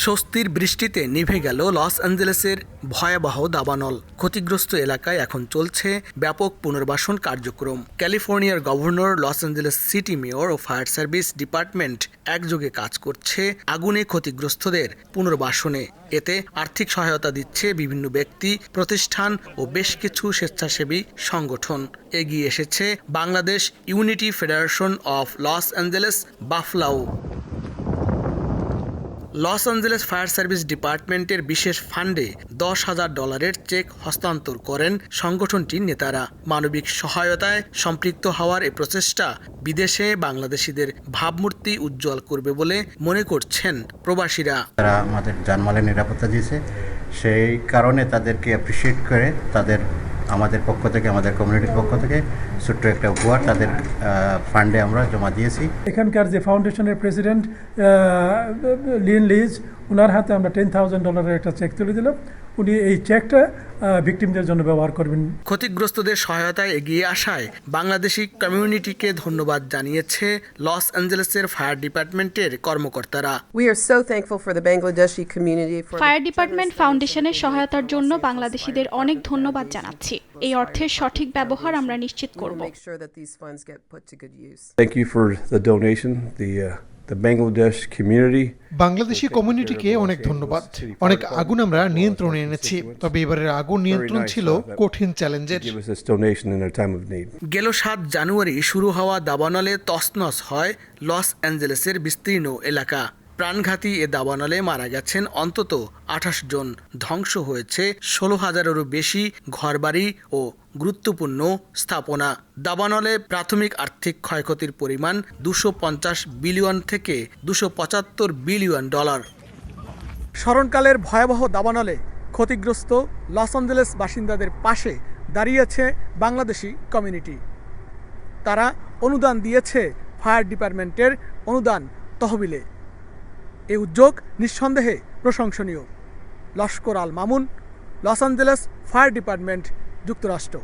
স্বস্তির বৃষ্টিতে নিভে গেল লস অ্যাঞ্জেলেসের ভয়াবহ দাবানল। ক্ষতিগ্রস্ত এলাকায় এখন চলছে ব্যাপক পুনর্বাসন কার্যক্রম। ক্যালিফোর্নিয়ার governor, Los Angeles city mayor ও ফায়ার সার্ভিস ডিপার্টমেন্ট একযোগে কাজ করছে আগুনে ক্ষতিগ্রস্তদের পুনর্বাসনে। এতে আর্থিক সহায়তা দিচ্ছে বিভিন্ন ব্যক্তি, প্রতিষ্ঠান ও বেশ কিছু স্বেচ্ছাসেবী সংগঠন। এগিয়ে এসেছে Bangladesh unity federation of Los Angeles বাফলাও। লস অ্যাঞ্জেলেস ফায়ার সার্ভিস ডিপার্টমেন্টের বিশেষ ফান্ডে $10,000 চেক হস্তান্তর করেন সংগঠনটির নেতারা। মানবিক সহায়তায় সম্পৃক্ত হওয়ার এই প্রচেষ্টা বিদেশে বাংলাদেশিদের ভাবমূর্তি উজ্জ্বল করবে বলে মনে করছেন প্রবাসীরা। তারা আমাদের জানমালের নিরাপত্তা দিয়েছে, সেই কারণে তাদেরকে অ্যাপ্রিসিয়েট করে আমাদের পক্ষ থেকে, আমাদের কমিউনিটির পক্ষ থেকে ছোট্ট একটা উপহার তাদের ফান্ডে আমরা জমা দিয়েছি। এখানকার যে ফাউন্ডেশনের প্রেসিডেন্ট লিন লিজ, ওনার হাতে আমরা $10,000 একটা চেক তুলে দিলাম। উনি এই চেকটা ভিকটিমদের জন্য ব্যবহার করবেন। ক্ষতিগ্রস্তদের সহায়তায় এগিয়ে আসায় বাংলাদেশি কমিউনিটিকে ধন্যবাদ জানিয়েছে লস অ্যাঞ্জেলেসের ফায়ার ডিপার্টমেন্টের কর্মকর্তারা। ফায়ার ডিপার্টমেন্ট ফাউন্ডেশনের সহায়তার জন্য বাংলাদেশিদের অনেক ধন্যবাদ জানাচ্ছি। এই অর্থের সঠিক ব্যবহার আমরা নিশ্চিত করব। Thank you for the donation. The Bangladesh community. Bangladeshi কমিউনিটিকে অনেক ধন্যবাদ। অনেক আগুন আমরা নিয়ন্ত্রণে এনেছি, তবে এবারের আগুন নিয়ন্ত্রণ ছিল কঠিন চ্যালেঞ্জের। গেল 7 জানুয়ারি শুরু হওয়া দাবানলে তছনছ হয় লস অ্যাঞ্জেলেসের বিস্তীর্ণ এলাকা। প্রাণঘাতী এ দাবানলে মারা গেছেন অন্তত 28 জন, ধ্বংস হয়েছে 16,000-এরও বেশি ঘরবাড়ি ও গুরুত্বপূর্ণ স্থাপনা। দাবানলে প্রাথমিক আর্থিক ক্ষয়ক্ষতির পরিমাণ $250 বিলিয়ন থেকে $275 বিলিয়ন। স্মরণকালের ভয়াবহ দাবানলে ক্ষতিগ্রস্ত লস অ্যাঞ্জেলেস বাসিন্দাদের পাশে দাঁড়িয়েছে বাংলাদেশি কমিউনিটি। তারা অনুদান দিয়েছে ফায়ার ডিপার্টমেন্টের অনুদান তহবিলে। এই উদ্যোগ নিঃসন্দেহে প্রশংসনীয়। Laskar Al Mamun, Los Angeles fire department, যুক্তরাষ্ট্র।